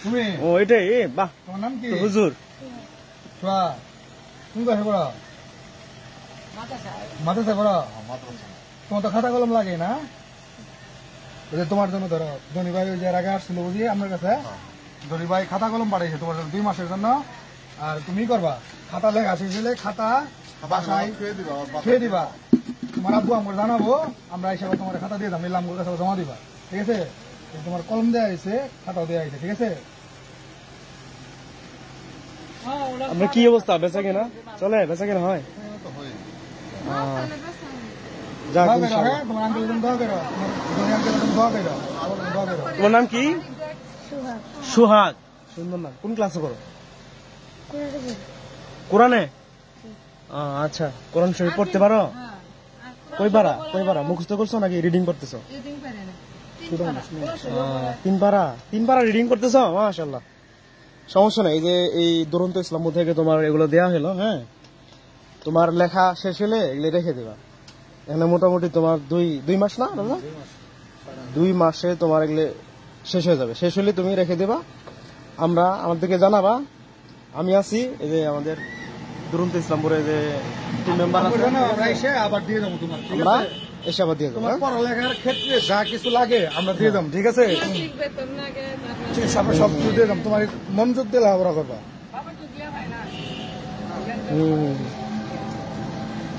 তুমি ও এটাই বাহ তোমার নাম কি হুজুর তুমি কোথায় পড়ো মাদ্রাসা পড়ো তোমার তো খাতা কলম লাগে না তোমার জন্য ধরো ধনী ভাই ওই যে আগে আসছিল বুঝি আমার কাছে ধনী ভাই খাতা কলম পাঠাইছে তোমার জন্য 2 মাসের জন্য আর তুমি করবা খাতা লেখা শেষ হলে খাতা বাসায় খেয়ে দিবা তোমার আব্বু আমার জানাবো আমরা হিসাবে তোমার খাতা দিয়ে দাম নিলাম কাছে জমা দিবা ঠিক আছে তোমার কলম দেওয়া হয়েছে খাতাও দেওয়া হয়েছে ঠিক আছে আমরা কি অবস্থা বেচা কিনা চলে বেচা কিনা হয় যাক ইনশাআল্লাহ। তোমার আঙ্কেল দোয়া করো তোমার আঙ্কেল দোয়া করো তোমার নাম কি সুহাগ সুন্দর নাম কোন ক্লাসে করো কোরআনে আচ্ছা কোরআন শরীফ পড়তে পারো কই পারা মুখস্থ করছো নাকি রিডিং করতেছো 3 পারা রিডিং করতেছো মাশাআল্লাহ সমস্যা নাই এই যে এই দুরন্ত ইসলাম থেকে তোমার এগুলো দেয়া হলো হ্যাঁ তোমার লেখা শেষ হলে এগুলো রেখে দিবা এখানে মোটামুটি তোমার 2 মাস না দাদা 2 মাসে তোমার এগুলো শেষ হয়ে যাবে শেষ হলে তুমি রেখে দিবা আমরা আমাদেরকে জানাবা আমি আছি এই যে আমাদের দুরন্ত ইসলামপুরে যে টিম মেম্বার আছে আমরা এসে আবার দিয়ে দেবো তোমার ঠিক আমরা আছে এসে আবার দিয়ে দেবো তোমার পড়ালেখার ক্ষেত্রে যা কিছু লাগে আমরা দিয়ে দেবো ঠিক আছে সব কিছু দিয়ে দেবো তোমার মনোযোগ দিয়ে লেখাপড়া করবা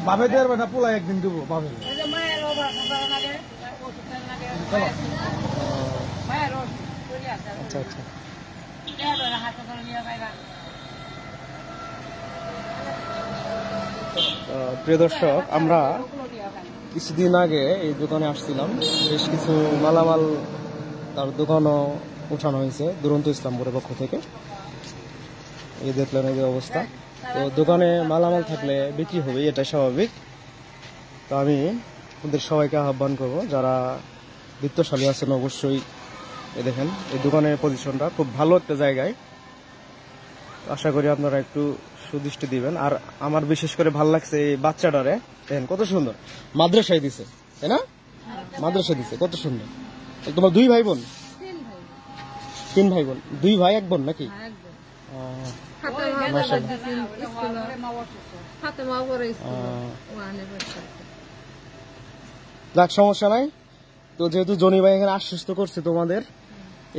বাবে দেওয়ার বেটা পোলা একদিন দেবো বাবে আচ্ছা আচ্ছা প্রিয় দর্শক আমরা কিছুদিন আগে এই দোকানে আসছিলাম বেশ কিছু মালামাল তার দোকানও উঠানো হয়েছে দুরন্ত ইসলামপুরের পক্ষ থেকে এই দেখলেন এই যে অবস্থা তো দোকানে মালামাল থাকলে বিক্রি হবে এটা স্বাভাবিক তো আমি ওদের সবাইকে আহ্বান করব যারা বিত্তশালী আছেন অবশ্যই এই দেখেন এই দোকানের পজিশনটা খুব ভালো একটা জায়গায় আশা করি আপনারা একটু সুদৃষ্টি দিবেন আর আমার বিশেষ করে ভালো লাগছে এই বাচ্চাটারে দেখেন কত সুন্দর মাদ্রাসায় দিছে তাই না মাদ্রাসায় দিছে কত সুন্দর তোমার 2 ভাই বোন 3 ভাই বোন 2 ভাই 1 বোন নাকি যাক সমস্যা নাই তো যেহেতু জনি ভাই এখানে আশ্বস্ত করছে তোমাদের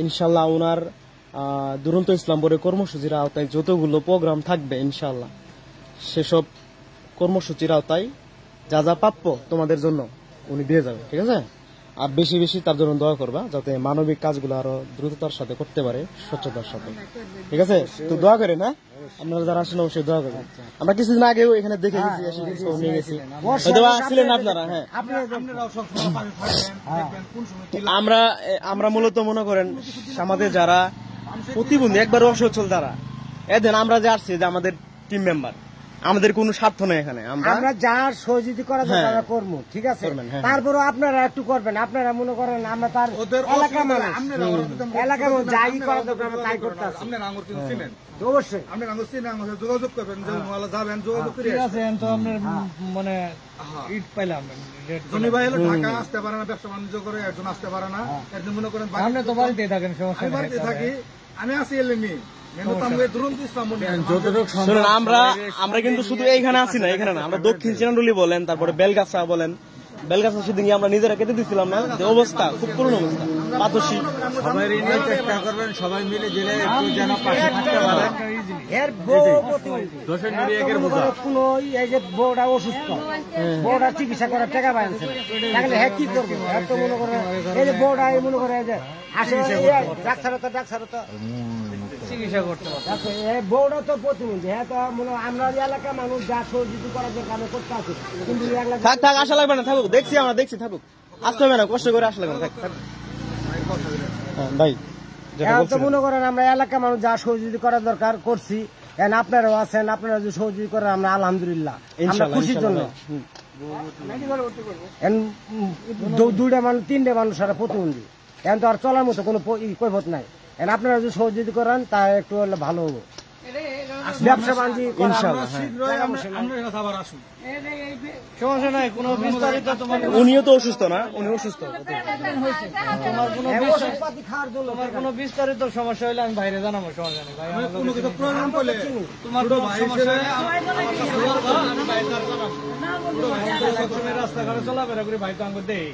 ইনশাল্লাহ ওনার দুরন্ত ইসলামপুরের কর্মসূচির আওতায় যতগুলো প্রোগ্রাম থাকবে ইনশাল্লাহ সেসব কর্মসূচির আওতায় যা যা প্রাপ্য তোমাদের জন্য উনি দিয়ে যাবে ঠিক আছে আর বেশি বেশি তার জন্য দোয়া করবা যাতে মানবিক কাজগুলো আরো দ্রুততার সাথে করতে পারে স্বচ্ছতার সাথে ঠিক আছে তো দোয়া করেন না আপনারা যারা আসেন অবশ্যই দোয়া করবেন আমরা কিছুদিন আগেও এখানে দেখে গেছি এসে কিছু নিয়ে গেছি হয়তো আসছিলেন আপনারা হ্যাঁ আমরা মূলত মনে করেন আমাদের যারা প্রতিবন্ধী একবার অসচ্ছল তারা এদিন আমরা যে আসছি যে আমাদের টিম মেম্বার আমাদের কোনো স্বার্থ নেই এখানে আমরা যার সহযোগিতা করা যায় আমরা করবো ঠিক আছে তারপরে আপনারা একটু করবেন আপনারা মনে করেন আমরা তার এলাকা মানুষ যাই করা দরকার আমরা তাই করতে আসি অবশ্যই আপনি যোগাযোগ করবেন যাবেন যোগাযোগ করে মানে ইট পাইলাম জনি ভাই হলো ঢাকা আসতে পারে না ব্যবসা বাণিজ্য করে একজন আসতে পারে না একজন মনে করেন আপনি তো বাড়িতে থাকেন সমস্যা নেই বাড়িতে থাকি আমি আসি এলেমি আমরা কিন্তু শুধু এইখানে আছি না এখানে না আমরা দক্ষিণ চিনাডুলি বলেন তারপরে বেলগাছা বলেন বেলগাছা সেদিন আমরা নিজেরা কেটে দিচ্ছিলাম না যে অবস্থা খুব করুণ অবস্থা পাতসী সবাই চেষ্টা করবেন সবাই মিলে জেলে একটু যেন পাশে থাকতে পারে এর বউটা অসুস্থ বউটা চিকিৎসা করার টাকা পাইছে তাহলে হ্যাঁ কি করবো তো মনে করে এই যে বউটা মনে করে যে আসে ডাক্তার তো চিকিৎসা করতে বউটা তো প্রতিবন্ধী হ্যাঁ তো মনে আমরা এলাকা মানুষ যা সহযোগিতা করার জন্য আমি করতে আছি কিন্তু থাক আসা লাগবে না থাকুক দেখছি থাকুক আসতে হবে না কষ্ট করে আসা লাগবে না থাক ভাই তো মনে করেন আমরা এলাকা মানুষ যা সহযোগিতা করার দরকার করছি আপনারাও আছেন আপনারা যদি সহযোগিতা করেন আমরা আলহামদুলিল্লাহ আমরা খুশির জন্য 2টা মানুষ 3টে মানুষ সারা প্রতিবন্ধী এখন তো আর চলার মতো কোনো কৈফত নাই আপনারা যদি সহযোগিতা করেন তা একটু ভালো হবো ব্যবসা বাণিজ্য করা। ইনশাআল্লাহ, হ্যাঁ। শীঘ্রই আপনার কাছে আবার আসুন। সমস্যা নাই, কোনো বিস্তারিত তোমার উনিও তো অসুস্থ না, উনি অসুস্থ তোমার কোনো ওষুধপাতি খাওয়ার জন্য তোমার কোনো বিস্তারিত সমস্যা হলে আমি বাইরে জানাবো, সমস্যা নেই ভাই। আমার কোনো কিছু প্রয়োজন পড়লে তোমার ছোট কোনো ভাই সমস্যা হিসেবে হলে আমি বাইরে জানাবো। রাস্তাঘাটে চলাফেরা করি ভাই, তো আমাকে দেই